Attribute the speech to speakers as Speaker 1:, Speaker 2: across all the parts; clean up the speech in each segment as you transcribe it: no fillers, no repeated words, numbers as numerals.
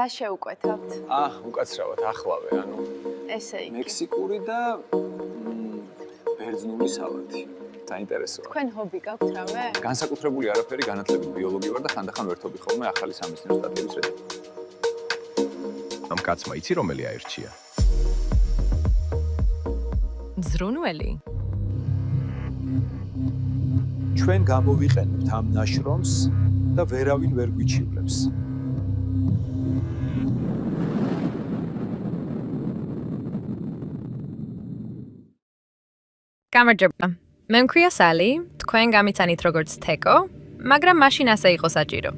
Speaker 1: რა შეუკვეთავთ?
Speaker 2: უკაცრავად, ახლავე, ანუ
Speaker 1: ესე იგი.
Speaker 2: მექსიკური და ბერძნული სალათი. საინტერესოა.
Speaker 1: თქვენ ჰობი გაქვთ რამე?
Speaker 2: განსაკუთრებული არაფერი, განათლებით ბიოლოგი ვარ და ხანდახან ვერთობი ხოლმე ახალი სამეცნიერო სტატიების რედაქციას.
Speaker 3: ამ კაცმა იცი რომელი აირჩია?
Speaker 4: ზრუნველი.
Speaker 5: ჩვენ გამოვიყენებთ ამ ნაშრომს და ვერავინ ვერ გვიჩივლებს.
Speaker 4: გამარჯობა. მე მქვია სალი, თქვენ გამიცანით როგორც თეკო, მაგრამ მაშინ ასე იყო საჭირო.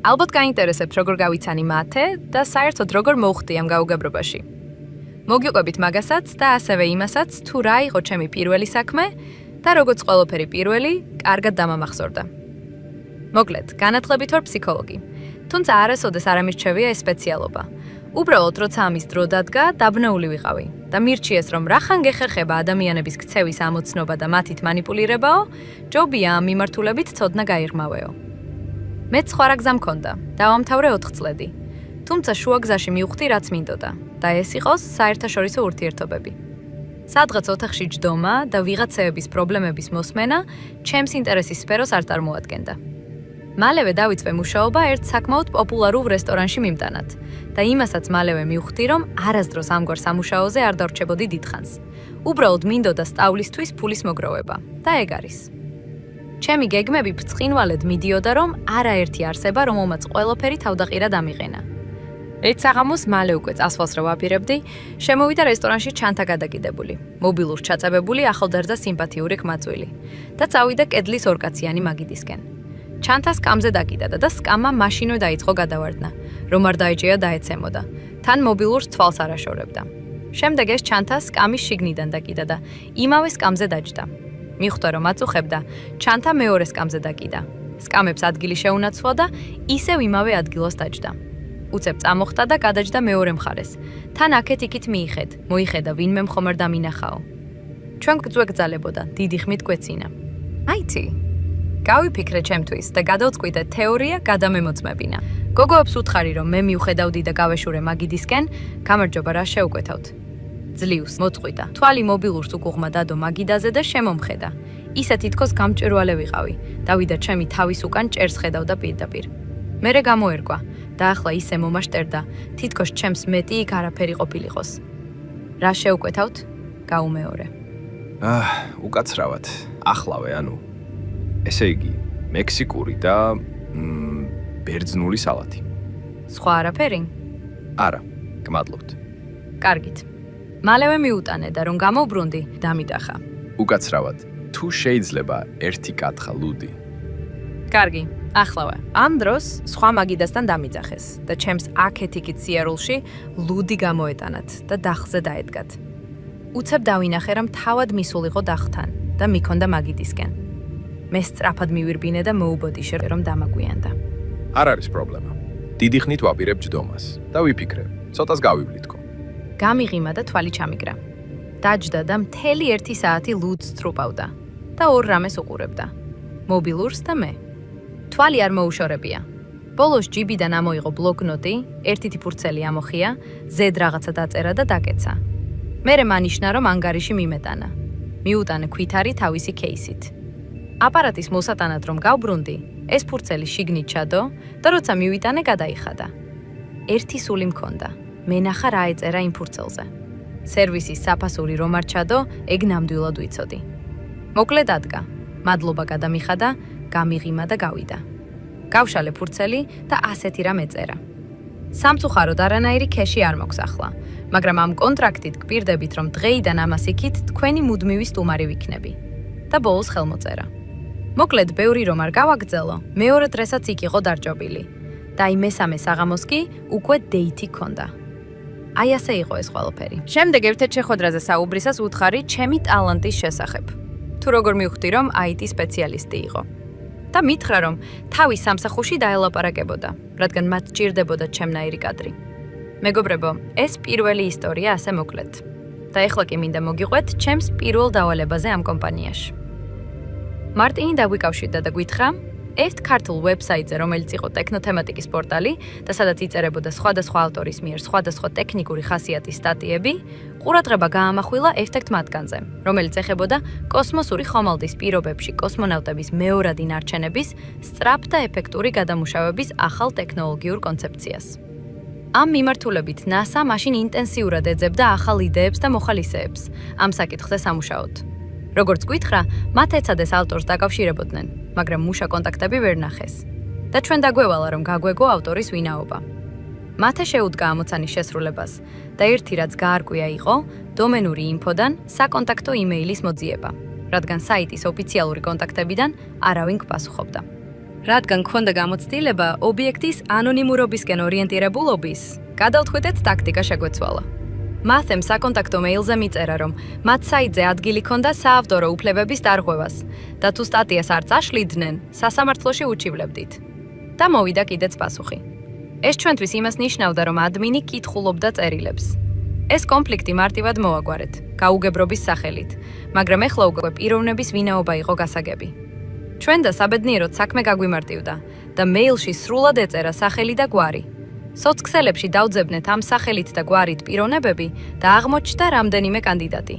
Speaker 4: ალბათ გაინტერესებთ როგორ გავიცანი მათე და საერთოდ როგორ მოვხდი ამ გაუგებრობაში. მოგიყვებით მაგასაც და ასევე იმასაც, თუ რა იყო ჩემი პირველი საქმე და როგორც ყველაფერი პირველი, კარგად დამამახსოვრდა. მოკლედ, განათლებით ვარ ფსიქოლოგი, თუმცა არასოდეს არ ამირჩევია ეს სპეციალობა. უბრალოდ როცა ამის დრო დადგა, დაბნეული ვიყავი და მირჩიეს, რომ რახან გეხერხება ადამიანების ქცევის ამოცნობა და მათით მანიპულირებაო, ჯობია ამ მიმართულებით ცოდნა გაიღრმავეო. მეც სხვა რა გზა მქონდა, დავამთავრე 4 წლები. თუმცა შუა გზაში მივხვდი რაც მინდოდა და ეს იყოს საერთაშორისო ურთიერთობები. სადღაც ოთახში ჯდომა და ვიღაცეების პრობლემების მოსმენა ჩემს ინტერესის სფეროს არ წარმოადგენდა. მალევე დავიწყე მუშაობა ერთ საკმაოდ პოპულარულ რესტორანში მიმტანად და იმასაც მალევე მივხვდი, რომ არასდროს ამგვარ სამუშაოზე არ დარჩებოდი დიდხანს. უბრალოდ მინდოდა სწავლისთვის ფულის მოგროვება და ეგ არის. ჩემი გეგმები ბრწყინვალედ მიდიოდა, რომ არაერთი არსება, რომელმაც ყველაფერი თავდაყირად ამიყენა. ერთ საღამოს მალე უკვე წასვლას რო ვაპირებდი, შემოვიდა რესტორანში ჩანთა გადაკიდებული, მობილურს ჩაწებებული ახალდარძა სიმპათიური ხმაწვილი და წავიდა კედლის ორკაციანი მაგიდისკენ. ჩანთა სკამზე დაკიდა და სკამა მაშინვე დაიწყო გადავარდნა, რომ არ დაეჭია დაეცემოდა. თან მობილურს თვალს არაშორებდა. შემდეგ ეს ჩანთა სკამის შიგნიდან დაკიდა და იმავე სკამზე დაჯდა. მიხვდა რომ აწუხებდა, ჩანთა მეორე სკამზე დაკიდა. სკამებს ადგილი შეუნაცვლა და ისევ იმავე ადგილას დაჯდა. უცებ წამოხტა და გადაჯდა მეორე მხარეს. თან აქეთ-იქით მოიხედა ვინმე მხომარ დამინახაო. ჩვენ გძვეგძალებოდა, დიდი ხმით გვეცინა. აიცი გავიფიქრე ჩემთვის და გადავწყვიტე თეორია გადამემოწმებინა. გოგოებს უთხარი რომ მე მივხედავდი და გავეშურე მაგიდისკენ, გამარჯობა რა შეუკვეთავთ. ძლივს მოწყვიტა. თვალი მობილურს უკუღმა დადო მაგიდაზე და შემომხედა. ისე თითქოს გამჭვირვალე ვიყავი. დავიდა ჩემი თავის უკან ჭერს ხედავდა პირდაპირ. მერე გამოერგვა და ახლა ისე მომაშტერდა, თითქოს ჩემს მეტი იქ არაფერი ყოფილიყოს. რა შეუკვეთავთ? გაუმეორე.
Speaker 3: უკაცრავად, ახლავე, ანუ ესე იგი, მექსიკური და ბერძნული სალათი.
Speaker 4: სხვა არაფერი?
Speaker 3: არა, გმადლობთ.
Speaker 4: კარგით. მალევე მიუტანე და რომ გამოვბრუნდი, დამიტახა.
Speaker 3: უკაცრავად, თუ შეიძლება ერთი კათხა ლუდი.
Speaker 4: კარგი, ახლავე. ამ დროს სხვა მაგიდასთან დამიძახეს და ჩემს აქეთ-იქით სიარულში ლუდი გამოეტანათ და დახზე დაედგათ. უცებ დავინახე, რომ თავად მისულიყო დახთან და მიქონდა მაგიდისკენ. მე სწრაფად მივირბინე და მოუბოდიშე, რომ დამაგვიანდა.
Speaker 3: არ არის პრობლემა. დიდი ხნით ვაპირებ ჯდომას და ვიფიქრე, ცოტას გავივლითქო.
Speaker 4: გამიღიმა და თვალი ჩამიგრა. დაჯდა და მთელი 1 საათი ლუდს თრუპავდა და ორ რამეს უყურებდა. მობილურს და მე. თვალი არ მოუშორებია. ბოლოს ჯიბიდან ამოიღო ბლოკნოტი, ერთი თიფურცელი ამოხია, ზედ რაღაცა დაწერა და დაკეცა. მერე მანიშნა, რომ ანგარიში მიმეტანა. მიუტანე ქვითარი თავისი кейსით. აპარატის მოსატანად რომ გავბრუნდი, ეს ფურცელი შიგნით ჩადო და როცა მივიტანე გადაიხადა. ერთი სული მქონდა. მენახა რა ეწერა იმ ფურცელზე. სერვისის საფასური რომ არ ჩადო, ეგ ნამდვილად ვიცოდი. მოკლედ ადგა. მადლობა გადამიხადა, გამიღიმა და გავიდა. გავშალე ფურცელი და ასეთი რამ ეწერა. სამწუხაროდ არანაირი ქეში არ მაქვს ახლა, მაგრამ ამ კონტრაქტით გპირდებით, რომ დღეიდან ამას იქით თქვენი მუდმივი სტუმარი ვიქნები. და ბოლოს ხელმოწერა. მოკლედ, ბევრი რომ არ გავაგრძელო, მეორე დღესაც იქ იყო დარჯობილი. და აი მესამე საღამოს კი უკვე დეითი ქონდა. აი ასე იყო ეს ყველაფერი. შემდეგ ერთ-ერთ შეხვედრაზე საუბრისას უთხარი ჩემი ტალანტის შესახებ. თუ როგორ მივხვდი, რომ IT სპეციალისტი იყო. და მითხრა, რომ თავის სამსახურში დაელაპარაკებოდა, რადგან მათ ჭირდებოდა ჩემნაირი კადრი. მეგობრებო, ეს პირველი ისტორია ასე მოკლედ. და ეხლა კი მინდა მოგიყვეთ ჩემს პირველ დავალებაზე ამ კომპანიაში. მარტინი დაგვიკავშირდა და გითხრა, ერთ ქართულ ვებსაიტზე, რომელიც იყო ტექნოთემატიკის პორტალი და სადაც იწერებოდა სხვადასხვა ავტორის მიერ სხვადასხვა ტექნიკური ხასიათის სტატიები, ყურადღება გაამახვილა ერთ-ერთ მათგანზე, რომელიც ეხებოდა კოსმოსური ხომალდის პირობებში კოსმონავტების მეორადი ნარჩენების სწრაფ და ეფექტური გადამუშავების ახალ ტექნოლოგიურ კონცეფციას. ამ მიმართულებით NASA მაშინ ინტენსიურად ეძებდა ახალ იდეებს და მოხალისეებს ამ საკითხზე სამუშაოდ. როგორც გითხრა, მათ ეცადეს ავტორს დაკავშირებოდნენ, მაგრამ მუშა კონტაქტები ვერ ნახეს. და ჩვენ დაგვევალა, რომ გაგვეგო ავტორის ვინაობა. მათე შეუდგა ამოცანის შესრულებას და ერთი რაც გაარკვია იყო, დომენური ინფოდან საკონტაქტო იმეილის მოძიება, რადგან საიტის ოფიციალური კონტაქტებიდან არავინ გპასუხობდა. რადგან გქონდა გამოცდილება ობიექტის ანონიმურობისკენ ორიენტირებულობის, გადავთქვიტეთ ტაქტიკა შეგვეცვალა. მათემ საკონტაქტო მეილზე მიწერა, რომ მათ საიტზე ადგილი ჰქონდა საავტორო უფლებების დარღვევას და თუ სტატიას არ წაშლიდნენ, სასამართლოში უჩივლებდით. და მოვიდა კიდეც პასუხი. ეს ჩვენთვის იმას ნიშნავდა, რომ ადმინი კითხულობდა წერილებს. ეს კონფლიქტი მარტივად მოაგვარეთ, გაუგებრობის სახელით, მაგრამ ეხლა უკვე პიროვნების ვინაობა იყო გასაგები. ჩვენ და საბედნიეროდ საქმე გაგვიმარტივდა და მეილში სრულად ეწერა სახელი და გვარი. სოცქსელებში დავძებნეთ ამ სახელით და გვარით პიროვნებები და აღმოჩნდა რამდენიმე კანდიდატი.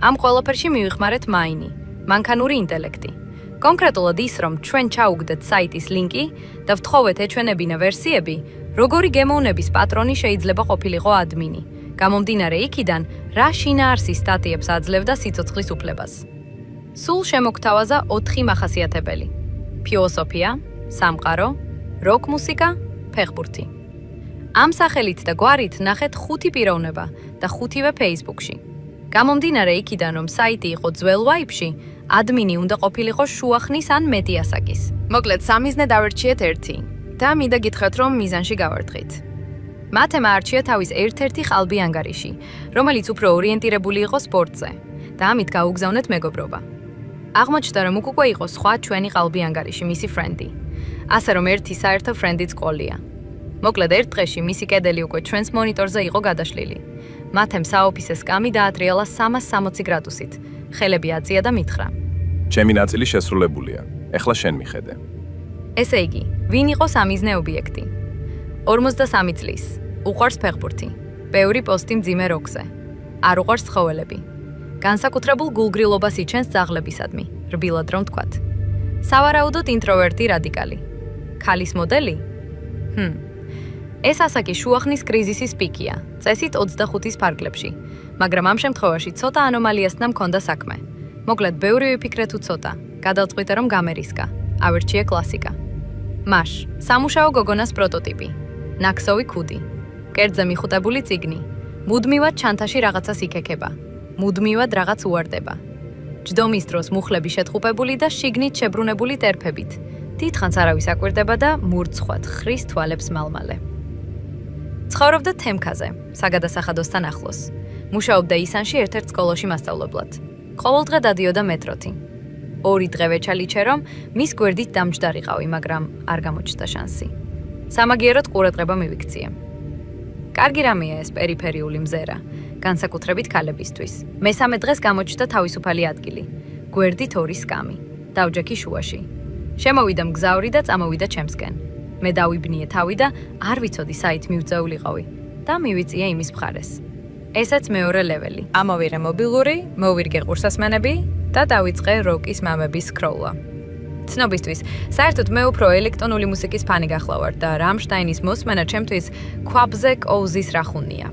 Speaker 4: ამ ყველაფერში მივიხმარეთ მაინი, მანქანური ინტელექტი. კონკრეტულად ის, რომ ჩვენ ჩაუგდეთ საიტის ლინკი და ვთხოვეთ ეჩვენებინა ვერსიები, როგორი გემოვნების პატრონი შეიძლება ყოფილიყო ადმინი, გამომდინარე იქიდან, რა შინაარსის სტატიებს აძლევდა სიცოცხლის უფლებას. სულ შემოგთავაზა 4 მახასიათებელი: ფილოსოფია, სამყარო, როკ მუსიკა, ფეხბურთი. ამ სახელით და გვარით ნახეთ 5 პიროვნება და 5-ვე Facebook-ში. გამომდინარე იქიდან, რომ საიტი იყო ძველ ვაიბში, ადმინი უნდა ყოფილიყო შუახნის ან მეტი ასაკის. მოკლედ, სამიზნე დავერჩიეთ 1 და მინდა გითხრათ, რომ მიზანში გავარდღით. მათემ აარჩია თავის ერთ-ერთი ყალბი ანგარიში, რომელიც უფრო ორიენტირებული იყო სპორტზე და ამით გაუგზავნეთ მეგობრობა. აღმოჩნდა, რომ უკვე იყო სხვა ჩვენი ყალბი ანგარიში, მისი ფრენდი. ასე რომ ერთი საერთო ფრენდიც ყოლია. მოკლედ, ერთ დღეში მისი კედელი უკვე ჩვენს მონიტორზე იყო გადაშლილი. მათემ საოფისე სკამი დაატრიალა 360 გრადუსით. ხელები აწია და მითხრა:
Speaker 3: ჩემი ნაწილი შესრულებულია. ეხლა შენ მიხედე.
Speaker 4: ესე იგი, ვინ იყო სამიზნე ობიექტი? 53 წლის. უყვარს ფეხბურთი. ბევრი პოსტი მძიმე როკზე. არ უყვარს ცხოველები. განსაკუთრებულ გულგრილობას იჩენს ძაღლებისადმი, რბილად რომ თქვათ. სავარაუდოდ ინტროვერტი რადიკალი. ქალის მოდელი? ეს ასაკი შუახნის კრიზისის პიკია, წესით 25-ის ფარგლებში, მაგრამ ამ შემთხვევაში ცოტა ანომალიასთან მქონდა საქმე. მოკლედ, ბევრი ვიფიქრე თუ ცოტა, გადავწყვიტე რომ გამერისკა, ავერჩიე კლასიკა. მაშ, სამუშაო გოგონას პროტოტიპი, ნაქსოვი ქუდი, კერძზე მიხუტებული წიგნი, მუდმივად ჩანთაში რაღაცას იქექება, მუდმივად რაღაც უარდება. ჯდომის დროს მუხლები შეთყუპებული და შიგნით შებრუნებული ტერფებით. დიდხანს არავის აკვირდება და მურცხვად ხრის თვალებს მალმალე. ცხოვრობდა თემქაზე, საგადასახადოსთან ახლოს. მუშაობდა ისანში ერთ-ერთ სკოლაში მასწავლებლად. ყოველდღე დადიოდა მეტროთი. 2 დღე ვეჩალიჩე, რომ მის გვერდით დამჯდარიყავი, მაგრამ არ გამოჩნდა შანსი. სამაგიეროდ ყურადღება მივიქციე. კარგი რამეა ეს პერიფერიული მზერა, განსაკუთრებით ქალებისთვის. მესამე დღეს გამოჩნდა თავისუფალი ადგილი. გვერდით 2 სკამი, დავჯექი შუაში. შემოვიდა მგზავრი და წამოვიდა ჩემსკენ. მე დავიბნიე თავი და არ ვიცოდი საით მივწეულიყავი და მივიწია იმის მხარეს. ესეც მეორე ლეველი. ამოვირე მობილური, მოვირგე ყურსასმენები და დავიწყე როკის მამების სკროლა. ცნობისთვის, საერთოდ მე უფრო ელექტრონული მუსიკის ფანი გახლავარ და რამშტაინის მოსმენა ჩემთვის ქვაბზე კოუზის რახუნია.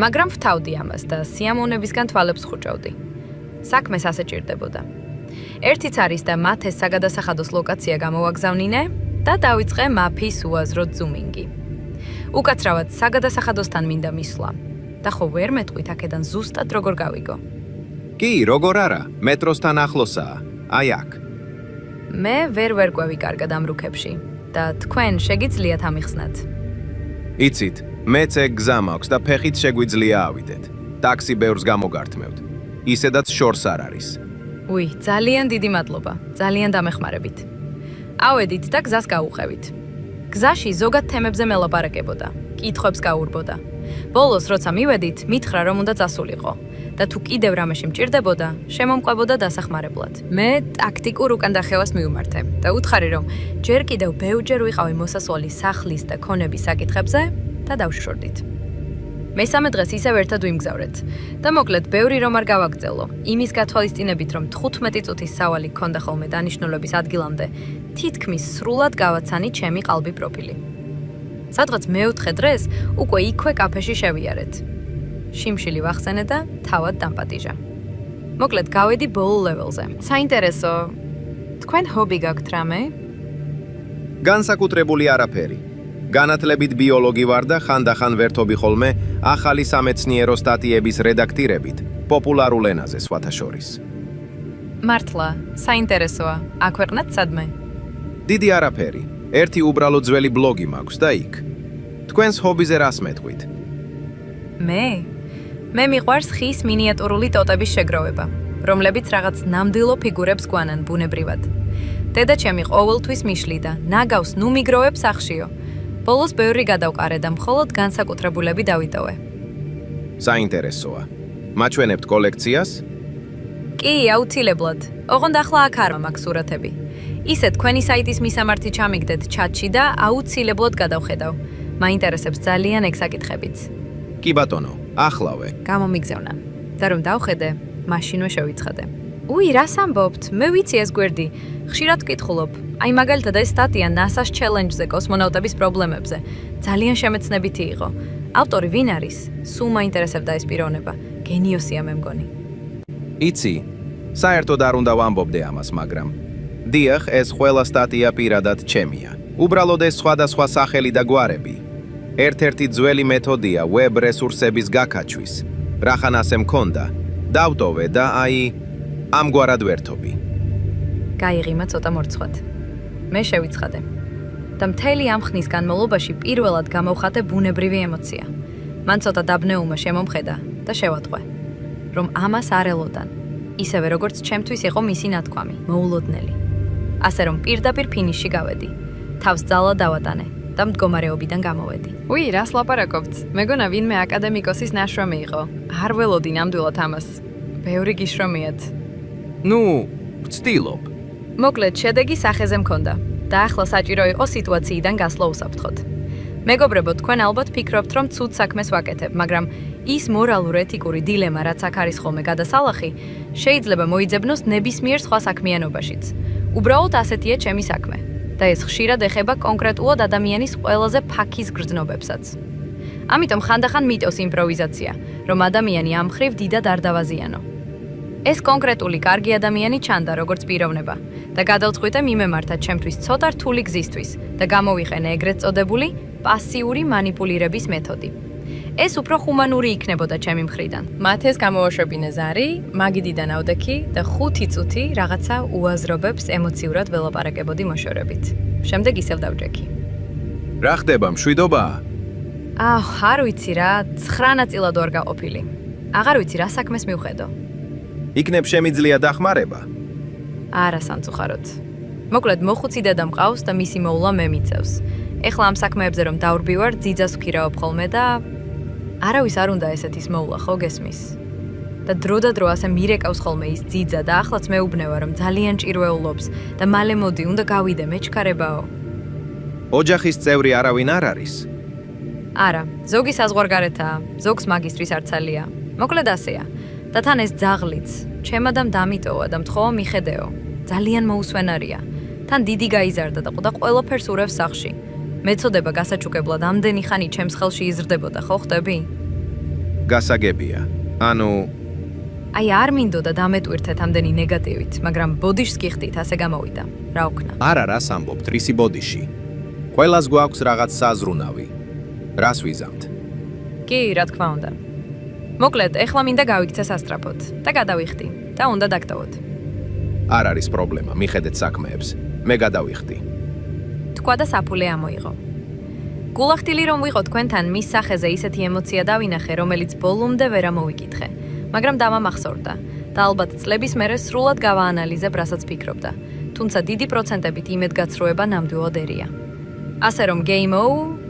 Speaker 4: მაგრამ ვთავდი ამას და სიამოვნებისგან თვალებს ხუჭავდი. საქმეს ასე ჭირდებოდა. ერთიც არის და მათეს საგადასახადოს ლოკაცია გამოვაგზავნინე და დავიწყე მაფის უაზრო ზუმინგი. უკაცრავად საგადასახადოსთან მინდა მისვლა და ხო ვერ მეტყვით აქედან ზუსტად როგორ გავიგო.
Speaker 6: კი, როგორ არა, მეტროსთან ახლოსაა, აი აქ.
Speaker 4: მე ვერ ვერკვევი კარგად ამ რუქებში და თქვენ შეგიძლიათ ამიხსნათ.
Speaker 6: იცით, მეც ეგ გზა მაქვს და ფეხით შეგვიძლია ავიდეთ. ტაქსი ბევრს გამოგართმევთ. ისედაც შორს არ არის.
Speaker 4: უი, ძალიან დიდი მადლობა, ძალიან დამეხმარებით. ავედით და გზას გაუყევით. გზაში ზოგად თემებზე მელაპარაკებოდა, კითხვებს გაურბოდა. ბოლოს, როცა მივედით, მითხრა, რომ უნდა წასულიყო და თუ კიდევ რამეში მჭირდებოდა, შემომყვებოდა დასახმარებლად. მე ტაქტიკურ უკანდახევას მივმართე და უთხარი, რომ ჯერ კიდევ ბევრჯერ ვიყავი მოსასვლელი სახლის და ქონების საკითხებზე და დავშორდით. მესამე დღეს ისევ ერთად ვიმგზავრეთ და მოკლედ ბევრი რომ არ გავაგრძელო, იმის გათვალისწინებით, რომ 15 წუთის სავალი გქონდა ხოლმე დანიშნულების ადგილამდე, თითქმის სრულად გავაცანი ჩემი ყალბი პროფილი. სადღაც მეოთხე დღეს უკვე იქვე კაფეში შევიარეთ. შიმშილი ვახსენე და თავად დამპატიჟა. მოკლედ გავედი ბოლო ლეველზე. საინტერესო. თქვენ ჰობი გაქვთ რამე?
Speaker 6: განსაკუთრებული არაფერი. განათლებით ბიოლოგი ვარ და ხანდახან ვერთობი ხოლმე ახალი სამეცნიერო სტატიების რედაქტირებით, პოპულარულ ენაზე სხვათა შორის.
Speaker 4: მართლა, საინტერესოა. აქვეყნეთ სადმე?
Speaker 6: დიდი არაფერი. ერთი უბრალო ძველი ბლოგი მაქვს და იქ. თქვენს ჰობიზე რას მეტყვით?
Speaker 4: მე მიყვარს ხის მინიატურული ტოტების შეგროვება, რომლებიც რაღაც ნამდვილო ფიგურებს გვანან ბუნებრივად. დედა ჩემი ყოველთვის მიშლიდა, ნაგავს ნუ მიგროვებს სახშიო. ბოლოს ბევრი გადავყარე და მხოლოდ განსაკუთრებულები დავიტოვე.
Speaker 6: საინტერესოა. მაჩვენებთ კოლექციას?
Speaker 4: კი, აუცილებლად. ოღონდ ახლა აქ არ მაქვს სურათები. ისე თქვენი საიტის მისამართი ჩამიგდეთ ჩატში და აუცილებლად გადავხედავ. მაინტერესებს ძალიან ეგ საკითხებიც.
Speaker 6: კი ბატონო, ახლავე.
Speaker 4: გამომიგზავნა. და რომ დავხედე, მაშინვე შევიცხადე. უი, რას ამბობთ? მე ვიცი ეს გვერდი. ხშირად ვკითხულობ. აი მაგალითად ეს სტატია NASA-ს ჩელენჯზე კოსმონავტების პრობლემებზე. ძალიან შემეცნებითი იყო. ავტორი ვინ არის? სულ მაინტერესებდა ეს პიროვნება. გენიოსია მე მგონი.
Speaker 6: იცი, საერთოდ არ უნდა ვამბობდე ამას, მაგრამ დიახ, ეს ყველა სტატია პირადად ჩემია. უბრალოდ ეს სხვადასხვა სახელი და გვარები. ერთ-ერთი ძველი მეთოდია ვებ რესურსების გაქაჩვის. რახან ასე მქონდა, დავტოვე და აი, ამგვარად ვერთობი.
Speaker 4: გაიღიმა ცოტა მორცხვად. მე შევიცხადე. და მთელი ამ ხნის განმავლობაში პირველად გამოვხატე ბუნებრივი ემოცია. მან ცოტა დაბნეულმა შემომხედა და შევატყვე, რომ ამას არ ელოდან. ისევე როგორც ჩემთვის იყო მისი ნათქვამი, მოულოდნელი. ასე რომ პირდაპირ ფინიშში გავედი. თავს ძალა დავატანე და მდგომარეობიდან გამოვედი. უი, რას ლაპარაკობთ? მეგონა ვინმე აკადემიკოსის ნაშრომი იყო. არ ველოდი ნამდვილად ამას. ბევრი გიშრომიათ.
Speaker 6: ნუ, ვცდილობ.
Speaker 4: მოკლედ, შედეგი სახეზე მქონდა და ახლა საჭირო იყო სიტუაციიდან გასვლა უსაფრთხოდ. მეგობრებო, თქვენ ალბათ ფიქრობთ, რომ ცუდ საქმეს ვაკეთებ, მაგრამ ის მორალურ-ეთიკური დილემა, რაც აქ არის ხოლმე გადასალახი, შეიძლება მოიძებნოს ნებისმიერ სხვა საქმიანობაშიც. უბრალოდ ასეთია ჩემი საქმე და ეს ხშირად ეხება კონკრეტულად ადამიანის ყველაზე ფაქის გრძნობებსაც. ამიტომ ხანდახან მიტევს იმპროვიზაცია, რომ ადამიანი ამ მხრივ დიდად არ დავაზიანო. ეს კონკრეტული კარგი ადამიანი ჩანდა როგორც პიროვნება და გადავწყვიტე მიმემართა ჩემთვის ცოტა რთული გზისთვის და გამოვიყენე ეგრეთ წოდებული პასიური მანიპულირების მეთოდი. ეს უფრო ჰუმანური იქნებოდა ჩემი მხრიდან. მათ ეს გამოვაშვებინე ზარი, მაგიდიდან ავდექი და 5 წუთი რაღაცა უაზრობებს ემოციურად ველაპარაკებოდი მოშორებით. შემდეგ ისევ დავჯექი.
Speaker 6: რა ხდება, მშვიდობა?
Speaker 4: არ ვიცი რა, 9 ნაწილად ვარ გაყოფილი. აღარ ვიცი რა საქმეს მივხედო.
Speaker 6: იქნებ შემიძლია დახმარება?
Speaker 4: არა, სამწუხაროდ. მოკლედ მოხუცი დედა მყავს და მისი მოვლა მე მიწევს. ეხლა ამ საქმეებზე რომ დავრბივარ, ძიძას ვქირავებ ხოლმე და არავის არ უნდა ესეთის მოვლა, ხო გესმის? და დრო და დრო ასე მირეკავს ხოლმე ის ძიძა და ახლაც მეუბნება რომ ძალიან ჭირვეულობს და მალე მოდი, უნდა გავიდე, მეჩქარებაო.
Speaker 6: ოჯახის წევრი არავინ არ არის?
Speaker 4: არა, ზოგი საზღვარგარეთაა, ზოგს მაგისტრის არცალია. მოკლედ ასეა. და თან ეს ძაღლიც, ჩემადამ დამიტოვა და მთხოვა მიხედეო. ძალიან მოუსვენარია. თან დიდი გაიზარდა და ყველაფერს ურევს სახში. მეწოდება გასაჩუქებლად ამდენი ხანი ჩემს ხელში იზრდებოდა, ხო ხტები?
Speaker 6: გასაგებია. ანუ
Speaker 4: აი არ მინდოდა დამეტვირთეთ ამდენი ნეგატივით, მაგრამ ბოდიშს გიხდით, ასე გამოვიდა. რა ვქნა?
Speaker 6: არა რას ამბობთ, რისი ბოდიში. ყველას გვაქვს რაღაც საზრუნავი. რას ვიზამთ?
Speaker 4: კი, რა თქმა უნდა. მოკლედ, ეხლა მინდა გავიქცე სასტრაფოდ და გადავიხდი და უნდა დაგტოვოთ.
Speaker 6: არ არის პრობლემა, მიხედეთ საქმეებს. მე გადავიხდი.
Speaker 4: თქვა და საფულე ამოიღო. გულახდილი რომ ვიყო თქვენთან მის სახეზე ისეთი ემოცია დავინახე, რომელიც ბოლომდე ვერ ამოვიკითხე, მაგრამ დამამახსოვრდა და ალბათ წლების მერე სრულად გავაანალიზებ, რასაც ფიქრობდა, თუმცა დიდი პროცენტებით იმედგაცრუება ნამდვილად ერია. ასე რომ game-o,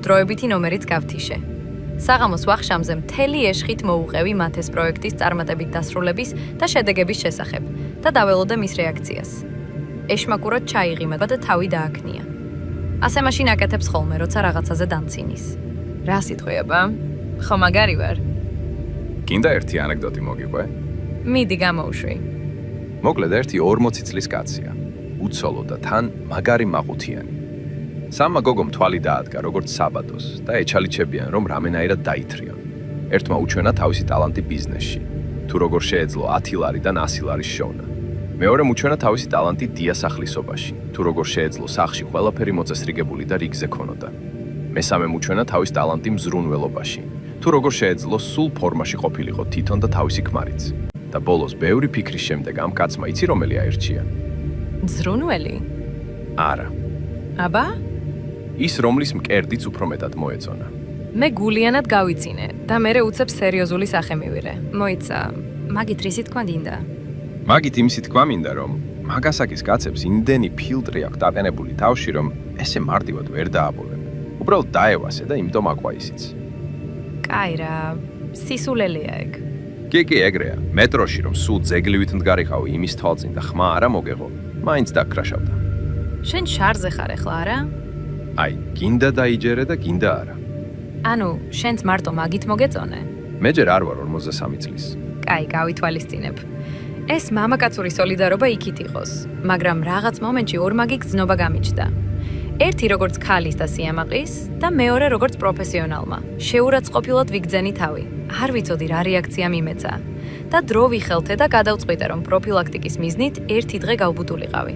Speaker 4: დროებითი ნომერიც გავთიშე. საღამოს ვახშამზე მთელი ეშხით მოუყევი მათეს პროექტის წარმატებით დასრულების და შედეგების შესახებ და დაველოდე მის რეაქციას. ეშმაკურად ჩაიღიმა და თავი დააქნია. ასე მაშინ აკეთებს ხოლმე, როცა რაღაცაზე დამცინის. რა სიტყვიება? ხო მაგარი ვარ.
Speaker 3: გინდა ერთი ანეკდოტი მოგიყვე?
Speaker 4: მიდი გამოუშვი.
Speaker 3: მოკლედ ერთი 40 წლის კაცია. უცოლო და თან მაგარი მაყუთიანი. სამმა გოგომ თვალი დაადგა როგორც საბადოს და ეჩალიჩებიან რომ რამენაირად დაითრიონ. ერთმა უჩვენა თავისი ტალანტი ბიზნესში. თუ როგორ შეეძლო 10 ლარიდან 100 ლარის შოვნა. მეორემ უჩვენა თავისი ტალანტი დიასახლისობაში. თუ როგორ შეეძლო სახლში ყველაფერი მოწესრიგებული და რიგზე ქონოდა. მესამემ უჩვენა თავის ტალანტი მზრუნველობაში. თუ როგორ შეეძლო სულ ფორმაში ყოფილიყო თვითონ და თავისი ქმარიც. და ბოლოს ბევრი ფიქრის შემდეგ ამ კაცმა იცი რომელი აირჩია?
Speaker 4: ზრუნველი?
Speaker 3: არა.
Speaker 4: აბა?
Speaker 3: ის რომლის მკერდიც უფრო მეტად მოეწონა.
Speaker 4: მე გულიანად გავიცინე და მერე უცებ სერიოზული სახე მივიღე. მოიცა, მაგით რისი თქვა დინდა?
Speaker 3: მაგით იმისი თქვა მინდა რომ მაგასაკის კაცებს იმდენი ფილტრი აქვს დაყენებული თავში რომ ესე მარტივად ვერ დააბოლენ. უბრალოდ დაევასე და იმდომ აყვა ისიც.
Speaker 4: კაი რა, სისულელია ეგ.
Speaker 3: კი, ეგრეა. მეტროში რომ სულ ძეგლივით მდგარიყავი იმის თვალწინ და ხმა არა მოგეღო, მაინც დაგკრაშავდა.
Speaker 4: შენ შარზე ხარ ახლა არა?
Speaker 3: აი, გინდა დაიჯერე და გინდა არა.
Speaker 4: ანუ, შენც მარტო მაგით მოგეწონე?
Speaker 3: მე ჯერ არ ვარ 53 წლის.
Speaker 4: კაი, გავითვალისწინებ. ეს მამაკაცური სოლიდარობა იქით იყოს, მაგრამ რაღაც მომენტში ორმაგი გრძნობა გამიჩნდა. ერთი როგორც ქალის და სიამაყის და მეორე როგორც პროფესიონალმა. შეურაცხყოფილად ვიგრძენი თავი. არ ვიცოდი რა რეაქცია მიმეცა. და დრო ვიხელთე და გადავწყვიტე რომ პროფილაქტიკის მიზნით ერთი დღე გავბუდულიყავი.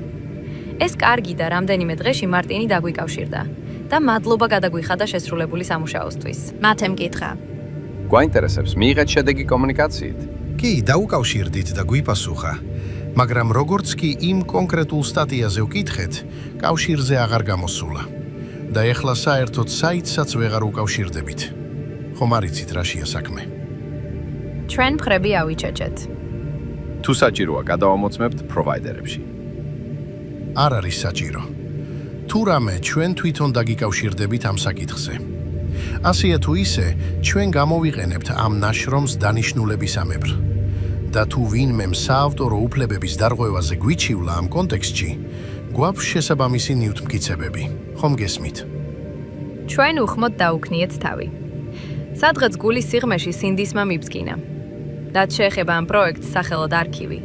Speaker 4: ეს კარგი და რამდენიმე დღეში მარტინი დაგვიკავშირდა და მადლობა გადაგვიხადა შესრულებული სამუშაოსთვის. მათემ კითხა.
Speaker 3: გვაინტერესებს მიიღეთ შედეგი კომუნიკაციით?
Speaker 7: კი, დაუკავშირდით და გვიპასუხა. მაგრამ როგორც კი იმ კონკრეტულ სტატიაზე ვკითხეთ, კავშირზე აღარ გამოსულა. და ეხლა საერთოდ საიტსაც ვეღარ უკავშირდებით. ხომ არიცით რაშია საქმე?
Speaker 4: ჩვენ მხრები ავიჩეჩეთ.
Speaker 3: თუ საჭიროა გადავამოწმებთ პროვაიდერებში.
Speaker 7: არ არის საჭირო. თუ რამე ჩვენ თვითონ დაგიკავშირდებით ამ საკითხზე. ასეა თუ ისე, ჩვენ გამოვიყენებთ ამ ნაშრომს დანიშნულებისამებრ. და თუ ვინმე საავტორო უფლებების დარღვევაზე გვიჩივლა ამ კონტექსტში, გვაქვს შესაბამისი ნივთმკიცებები. ხომ გესმით?
Speaker 4: ჩვენ უხმოდ დაუქნიეთ თავი. სადღაც გულის სიღრმეში სინდისმა მიბძგინა. რაც შეეხება ამ პროექტს სახელად არქივი.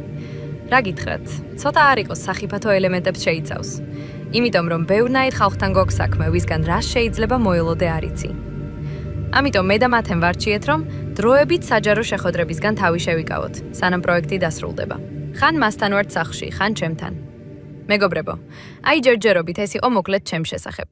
Speaker 4: რა გითხრათ, ცოტა არ იყოს სახიფათო ელემენტებს შეიცავს. იმიტომ რომ ბევრნაირ ხალხთან გვაქვს საქმე, ვისგან რა შეიძლება მოელოდე არ იცი. ამიტომ მე და მათემ ვარჩიეთ, რომ დროებით საჯარო შეხვედრებისგან თავი შევიკავოთ, სანამ პროექტი დასრულდება. ხან მასთან ვართ სახლში, ხან ჩემთან. მეგობრებო, აი ჯერჯერობით ეს იყო მოკლედ ჩემს შესახებ.